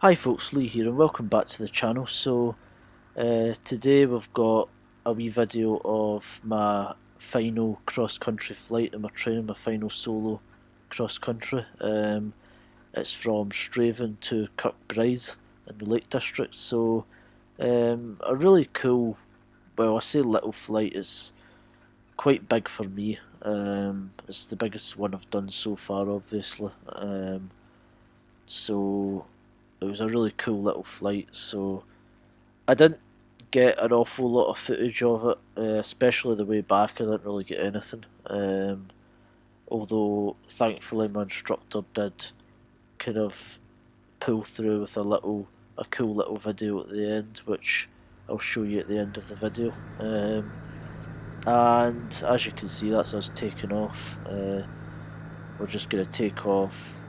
Hi folks, Lee here and welcome back to the channel. Today we've got a wee video of my final cross-country flight in my training, my final solo cross-country. It's from Strathaven to Kirkbride in the Lake District. A really cool, well I say little flight, it's quite big for me. It's the biggest one I've done so far obviously. So it was a really cool little flight. So I didn't get an awful lot of footage of it, especially the way back. I didn't really get anything. Although thankfully my instructor did kind of pull through with a cool little video at the end, which I'll show you at the end of the video. And as you can see, that's us taking off. We're just going to take off,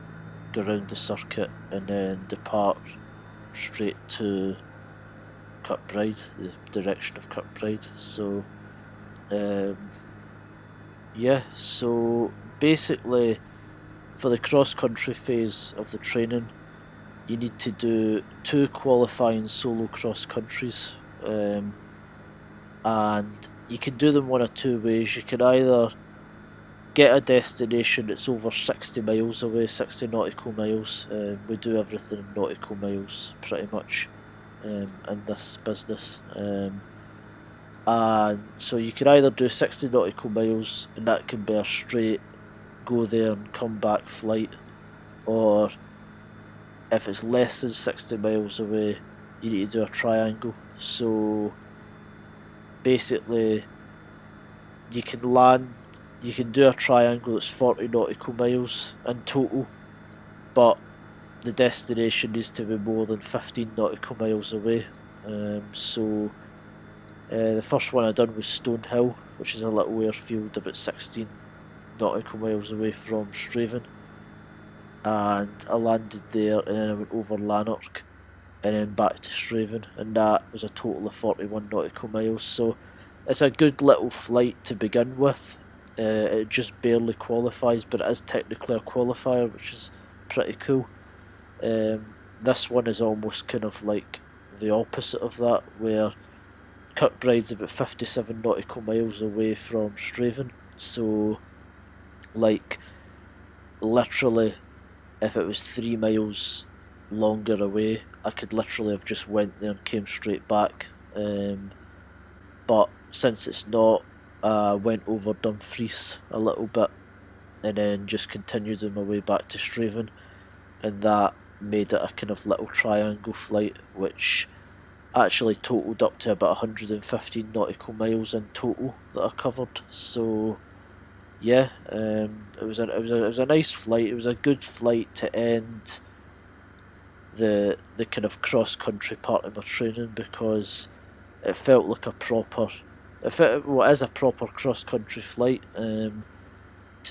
go around the circuit, and then depart straight to Kirkbride, the direction of Kirkbride. So basically for the cross-country phase of the training, you need to do 2 qualifying solo cross-countries, and you can do them one of 2 ways. You can either get a destination that's over 60 miles away, 60 nautical miles. We do everything in nautical miles pretty much in this business. And so you can either do 60 nautical miles, and that can be a straight go there and come back flight, or if it's less than 60 miles away, you need to do a triangle. So basically, you can do a triangle that's 40 nautical miles in total, but the destination needs to be more than 15 nautical miles away. The first one I done was Stonehill, which is a little airfield about 16 nautical miles away from Strathaven, and I landed there and then I went over Lanark and then back to Strathaven, and that was a total of 41 nautical miles. So it's a good little flight to begin with. It just barely qualifies, but it is technically a qualifier, which is pretty cool. This one is almost kind of like the opposite of that, where Kirkbride's about 57 nautical miles away from Strathaven. So, like, literally, if it was 3 miles longer away, I could literally have just went there and came straight back. But since it's not, I went over Dumfries a little bit and then just continued on my way back to Strathaven, and that made it a kind of little triangle flight, which actually totaled up to about 115 nautical miles in total that I covered. So yeah, it was a nice flight. It was a good flight to end the kind of cross country part of my training, because it felt like a proper, it is a proper cross country flight, to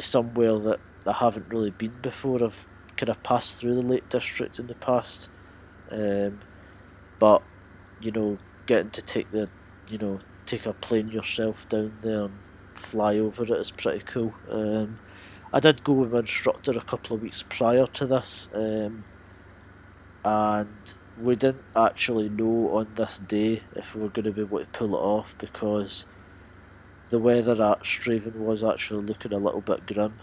somewhere that I haven't really been before. I've kind of passed through the Lake District in the past, but getting to take a plane yourself down there and fly over it is pretty cool. I did go with my instructor a couple of weeks prior to this, and we didn't actually know on this day if we were going to be able to pull it off, because the weather at Strathaven was actually looking a little bit grim.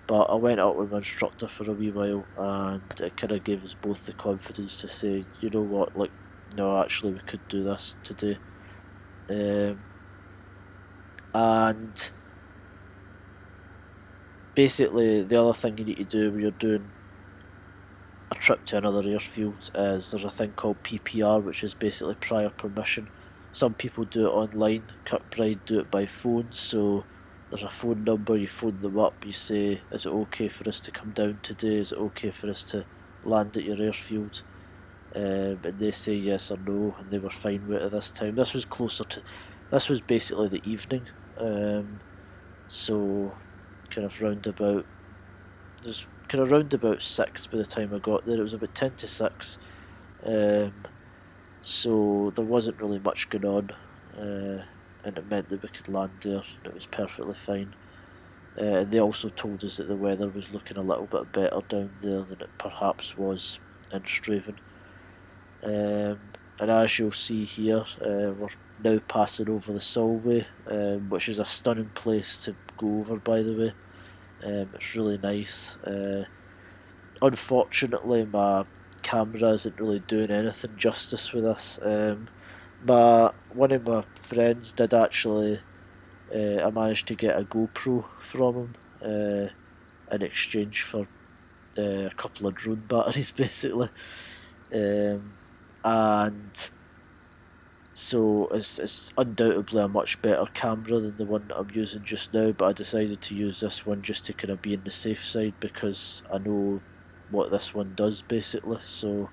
But I went out with my instructor for a wee while, and it kind of gave us both the confidence to say, you know what, like, no, actually we could do this today. And basically the other thing you need to do when you're doing a trip to another airfield is there's a thing called PPR, which is basically prior permission. Some people do it online, Kirkbride do it by phone, so there's a phone number, you phone them up, you say, is it okay for us to come down today, is it okay for us to land at your airfield? And they say yes or no, and they were fine with it this time. This was basically the evening, so kind of round about, there's kind of round about 6 by the time I got there. It was about 10 to 6, so there wasn't really much going on, and it meant that we could land there, and it was perfectly fine. And they also told us that the weather was looking a little bit better down there than it perhaps was in Strathaven. And as you'll see here, we're now passing over the Solway, which is a stunning place to go over, by the way. It's really nice. Unfortunately, my camera isn't really doing anything justice with this. One of my friends did actually. I managed to get a GoPro from him in exchange for a couple of drone batteries, basically. And so it's undoubtedly a much better camera than the one that I'm using just now, but I decided to use this one just to kind of be on the safe side because I know what this one does, basically. So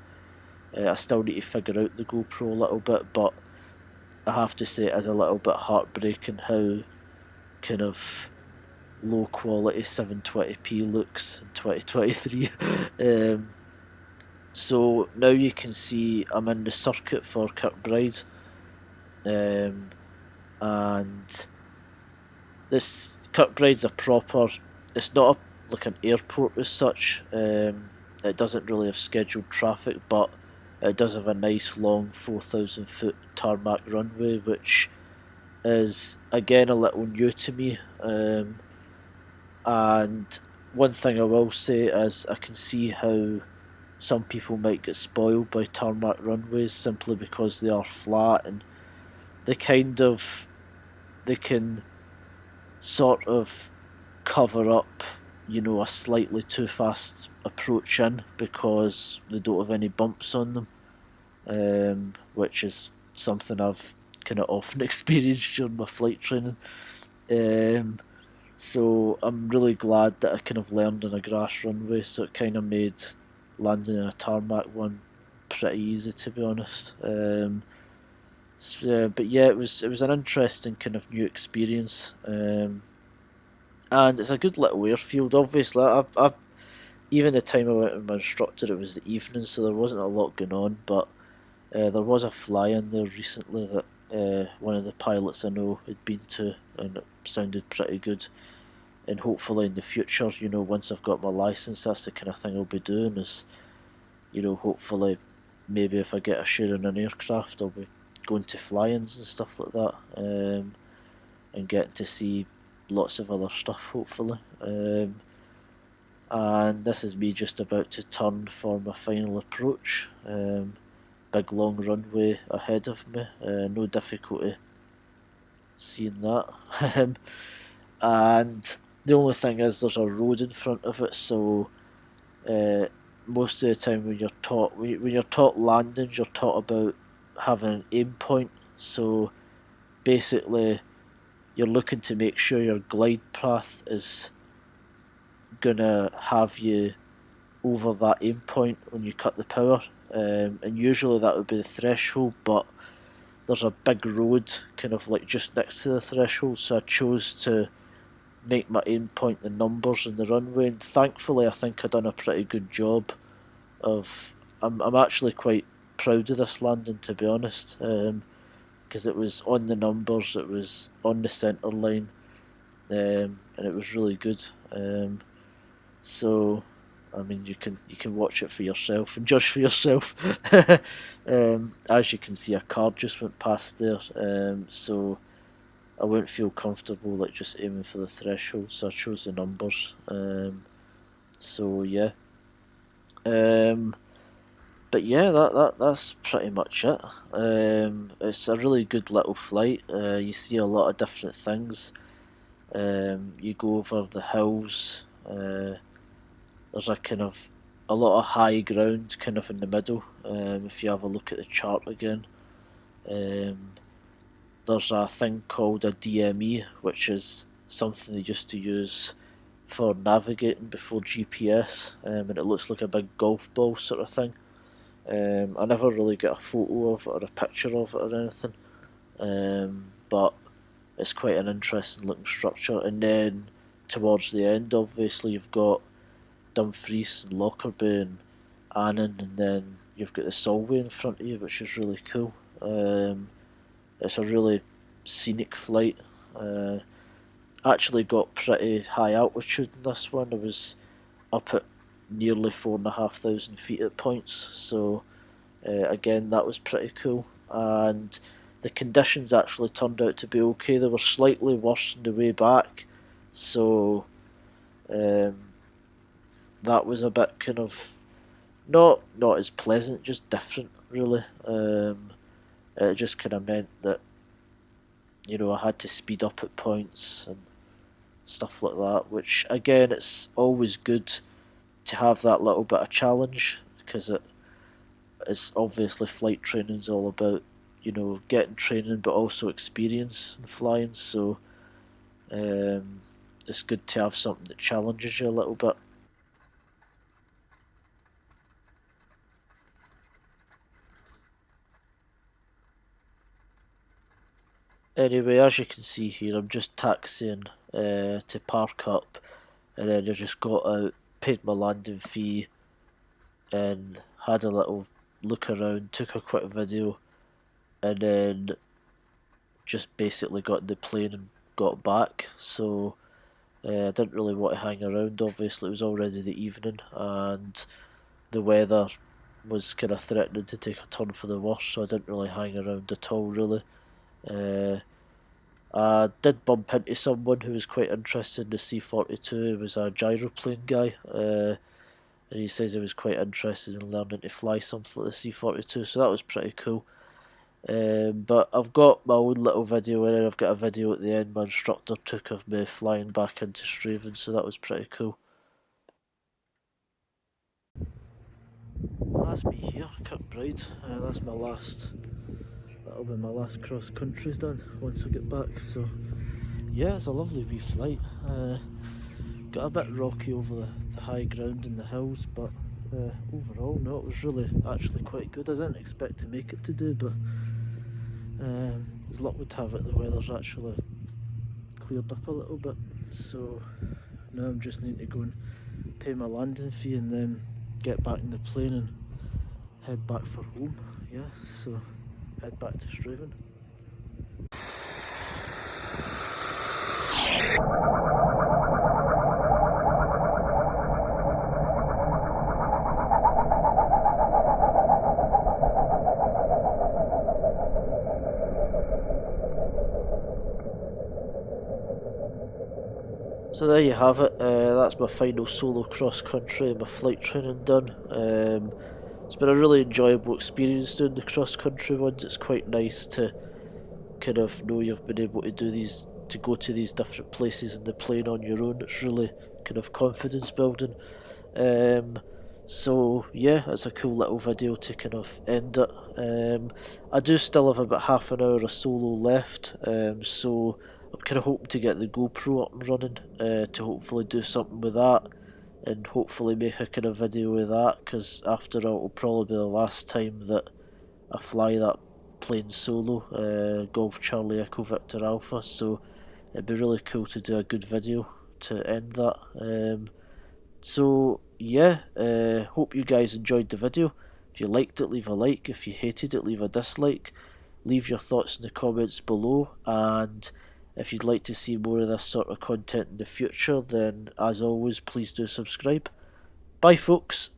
I still need to figure out the GoPro a little bit, but I have to say it is a little bit heartbreaking how kind of low quality 720p looks in 2023. So now you can see I'm in the circuit for Kirkbride, and this Kirkbride's a proper. It's not like an airport as such. It doesn't really have scheduled traffic, but it does have a nice long 4,000-foot tarmac runway, which is again a little new to me. And one thing I will say is I can see how some people might get spoiled by tarmac runways simply because they are flat and they can sort of cover up, a slightly too fast approach in because they don't have any bumps on them, which is something I've kind of often experienced during my flight training. So I'm really glad that I kind of learned on a grass runway, so it kind of made landing in a tarmac one pretty easy, to be honest. But yeah, it was an interesting kind of new experience, and it's a good little airfield. Obviously, I even the time I went with my instructor, it was the evening, so there wasn't a lot going on. But there was a fly in there recently that one of the pilots I know had been to, and it sounded pretty good. And hopefully in the future, once I've got my license, that's the kind of thing I'll be doing. Is hopefully maybe if I get a share in an aircraft, I'll be going to fly-ins and stuff like that, and getting to see lots of other stuff, hopefully. And this is me just about to turn for my final approach. Big long runway ahead of me, no difficulty seeing that. And the only thing is there's a road in front of it, so most of the time when you're taught landings, you're taught about having an aim point. So basically, you're looking to make sure your glide path is gonna have you over that aim point when you cut the power, and usually that would be the threshold, but there's a big road kind of like just next to the threshold, so I chose to make my aim point the numbers in the runway, and thankfully I think I done a pretty good job of. I'm actually quite proud of this landing, to be honest, because it was on the numbers, it was on the centre line, and it was really good. So I mean, you can watch it for yourself and judge for yourself. As you can see, a car just went past there, so I wouldn't feel comfortable like just aiming for the threshold, so I chose the numbers. So yeah. But yeah, that's pretty much it. It's a really good little flight. You see a lot of different things. You go over the hills. There's a lot of high ground kind of in the middle. If you have a look at the chart again, there's a thing called a DME, which is something they used to use for navigating before GPS, and it looks like a big golf ball sort of thing. I never really get a photo of it or a picture of it or anything, but it's quite an interesting looking structure. And then towards the end, obviously, you've got Dumfries and Lockerbie and Annan, and then you've got the Solway in front of you, which is really cool. It's a really scenic flight. Actually got pretty high altitude in this one. I was up at nearly 4,500 feet at points. So again, that was pretty cool. And the conditions actually turned out to be okay. They were slightly worse on the way back, so um, that was a bit kind of not as pleasant, just different, really. It just kind of meant that I had to speed up at points and stuff like that. Which again, it's always good to have that little bit of challenge because it is obviously flight training is all about getting training but also experience in flying. So um, it's good to have something that challenges you a little bit. Anyway, as you can see here, I'm just taxiing to park up, and then I just got out, paid my landing fee, and had a little look around, took a quick video, and then just basically got in the plane and got back. So I didn't really want to hang around. Obviously, it was already the evening, and the weather was kind of threatening to take a turn for the worse, so I didn't really hang around at all, really. Uh, I did bump into someone who was quite interested in the C-42. He was a gyroplane guy, and he says he was quite interested in learning to fly something like the C-42, so that was pretty cool. But I've got my own little video in it. I've got a video at the end my instructor took of me flying back into Strathaven, so that was pretty cool. That's me here, Kirkbride. That's my last. That'll be my last cross country done once I get back. So yeah, it's a lovely wee flight. Got a bit rocky over the high ground and the hills, but overall, no, it was really actually quite good. I didn't expect to make it today, but as luck would have it, the weather's actually cleared up a little bit. So now I'm just need to go and pay my landing fee and then get back in the plane and head back for home. Yeah, so head back to Strathaven. So there you have it. That's my final solo cross country and my flight training done. It's been a really enjoyable experience doing the cross country ones. It's quite nice to kind of know you've been able to do these, to go to these different places in the plane on your own. It's really kind of confidence building. Um, so yeah, it's a cool little video to kind of end it. I do still have about half an hour of solo left, so I'm kind of hoping to get the GoPro up and running to hopefully do something with that and hopefully make a kind of video with that, because after all, it'll probably be the last time that I fly that plane solo, Golf Charlie Echo Victor Alpha, so it'd be really cool to do a good video to end that. So yeah, hope you guys enjoyed the video. If you liked it, leave a like. If you hated it, leave a dislike. Leave your thoughts in the comments below, and if you'd like to see more of this sort of content in the future, then as always, please do subscribe. Bye folks.